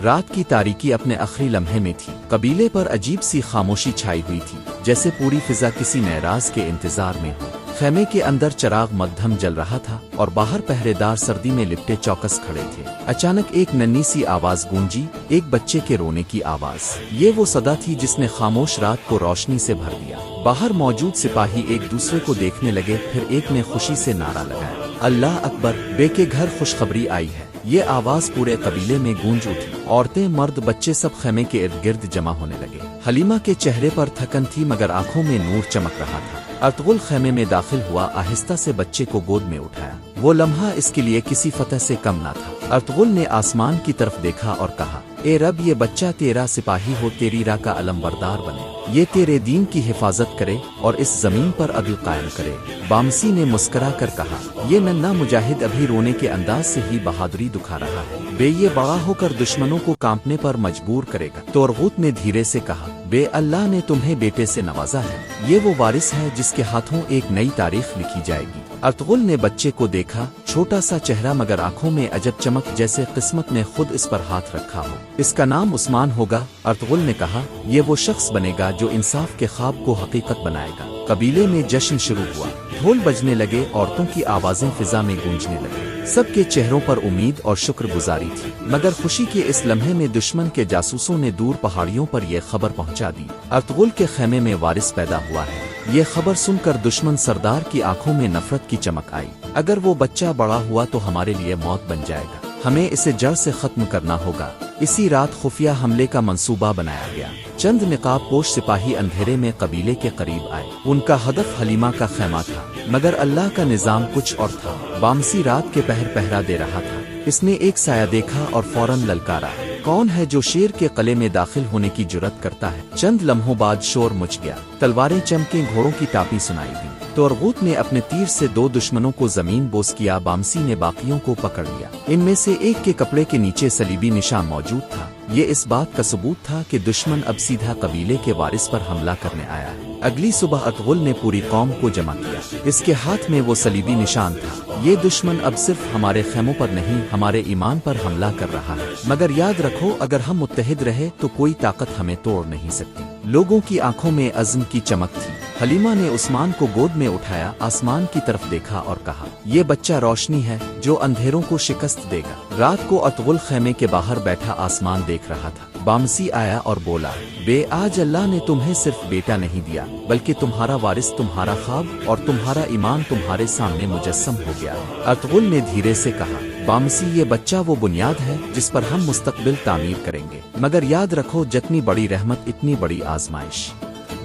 رات کی تاریکی اپنے آخری لمحے میں تھی۔ قبیلے پر عجیب سی خاموشی چھائی ہوئی تھی، جیسے پوری فضا کسی نئے راز کے انتظار میں ہو۔ خیمے کے اندر چراغ مدھم جل رہا تھا اور باہر پہرے دار سردی میں لپٹے چوکس کھڑے تھے۔ اچانک ایک ننھی سی آواز گونجی، ایک بچے کے رونے کی آواز۔ یہ وہ صدا تھی جس نے خاموش رات کو روشنی سے بھر دیا۔ باہر موجود سپاہی ایک دوسرے کو دیکھنے لگے، پھر ایک نے خوشی سے نعرہ لگایا، اللہ اکبر، بے کے گھر خوشخبری آئی ہے۔ یہ آواز پورے قبیلے میں گونج اٹھی۔ عورتیں، مرد، بچے سب خیمے کے ارد گرد جمع ہونے لگے۔ حلیمہ کے چہرے پر تھکن تھی مگر آنکھوں میں نور چمک رہا تھا۔ ارطغرل خیمے میں داخل ہوا، آہستہ سے بچے کو گود میں اٹھایا۔ وہ لمحہ اس کے لیے کسی فتح سے کم نہ تھا۔ ارطغرل نے آسمان کی طرف دیکھا اور کہا، اے رب، یہ بچہ تیرا سپاہی ہو، تیری راہ کا علم بردار بنے، یہ تیرے دین کی حفاظت کرے اور اس زمین پر عدل قائم کرے۔ بامسی نے مسکرا کر کہا، یہ ننھا مجاہد ابھی رونے کے انداز سے ہی بہادری دکھا رہا ہے، بے یہ بڑا ہو کر دشمنوں کو کانپنے پر مجبور کرے گا۔ تورغوت نے دھیرے سے کہا، بے، اللہ نے تمہیں بیٹے سے نوازا ہے، یہ وہ وارث ہے جس کے ہاتھوں ایک نئی تاریخ لکھی جائے گی۔ ارطغرل نے بچے کو دیکھا، چھوٹا سا چہرہ مگر آنکھوں میں عجب چمک، جیسے قسمت نے خود اس پر ہاتھ رکھا ہو۔ اس کا نام عثمان ہوگا، ارطغرل نے کہا، یہ وہ شخص بنے گا جو انصاف کے خواب کو حقیقت بنائے گا۔ قبیلے میں جشن شروع ہوا، ڈھول بجنے لگے، عورتوں کی آوازیں فضا میں گونجنے لگیں۔ سب کے چہروں پر امید اور شکر گزاری تھی، مگر خوشی کے اس لمحے میں دشمن کے جاسوسوں نے دور پہاڑیوں پر یہ خبر پہنچا دی، ارطغرل کے خیمے میں وارث پیدا ہوا ہے۔ یہ خبر سن کر دشمن سردار کی آنکھوں میں نفرت کی چمک آئی، اگر وہ بچہ بڑا ہوا تو ہمارے لیے موت بن جائے گا، ہمیں اسے جڑ سے ختم کرنا ہوگا۔ اسی رات خفیہ حملے کا منصوبہ بنایا گیا۔ چند نقاب پوش سپاہی اندھیرے میں قبیلے کے قریب آئے، ان کا ہدف حلیمہ کا خیمہ تھا، مگر اللہ کا نظام کچھ اور تھا۔ بامسی رات کے پہرا دے رہا تھا، اس نے ایک سایہ دیکھا اور فوراً للکارا، کون ہے جو شیر کے قلعے میں داخل ہونے کی جرات کرتا ہے؟ چند لمحوں بعد شور مچ گیا، تلواریں چمکیں، گھوڑوں کی ٹاپی سنائی دی۔ تورغوت نے اپنے تیر سے دو دشمنوں کو زمین بوس کیا، بامسی نے باقیوں کو پکڑ لیا۔ ان میں سے ایک کے کپڑے کے نیچے صلیبی نشان موجود تھا، یہ اس بات کا ثبوت تھا کہ دشمن اب سیدھا قبیلے کے وارث پر حملہ کرنے آیا ہے۔ اگلی صبح ارطغرل نے پوری قوم کو جمع کیا، اس کے ہاتھ میں وہ صلیبی نشان تھا، یہ دشمن اب صرف ہمارے خیموں پر نہیں، ہمارے ایمان پر حملہ کر رہا ہے، مگر یاد رکھو، اگر ہم متحد رہے تو کوئی طاقت ہمیں توڑ نہیں سکتی۔ لوگوں کی آنکھوں میں عزم کی چمک تھی۔ حلیمہ نے عثمان کو گود میں اٹھایا، آسمان کی طرف دیکھا اور کہا، یہ بچہ روشنی ہے جو اندھیروں کو شکست دے گا۔ رات کو ارطغرل خیمے کے باہر بیٹھا آسمان دیکھ رہا تھا۔ بامسی آیا اور بولا، بے، آج اللہ نے تمہیں صرف بیٹا نہیں دیا بلکہ تمہارا وارث، تمہارا خواب اور تمہارا ایمان تمہارے سامنے مجسم ہو گیا ہے۔ ارطغرل نے دھیرے سے کہا، بامسی، یہ بچہ وہ بنیاد ہے جس پر ہم مستقبل تعمیر کریں گے، مگر یاد رکھو، جتنی بڑی رحمت اتنی بڑی آزمائش۔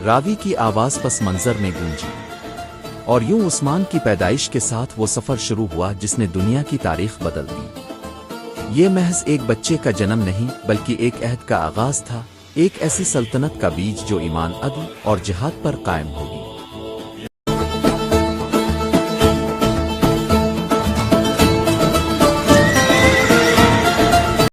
راوی کی آواز پس منظر میں گونجی، اور یوں عثمان کی پیدائش کے ساتھ وہ سفر شروع ہوا جس نے دنیا کی تاریخ بدل دی۔ یہ محض ایک بچے کا جنم نہیں بلکہ ایک عہد کا آغاز تھا، ایک ایسی سلطنت کا بیج جو ایمان، عدل اور جہاد پر قائم ہوگی۔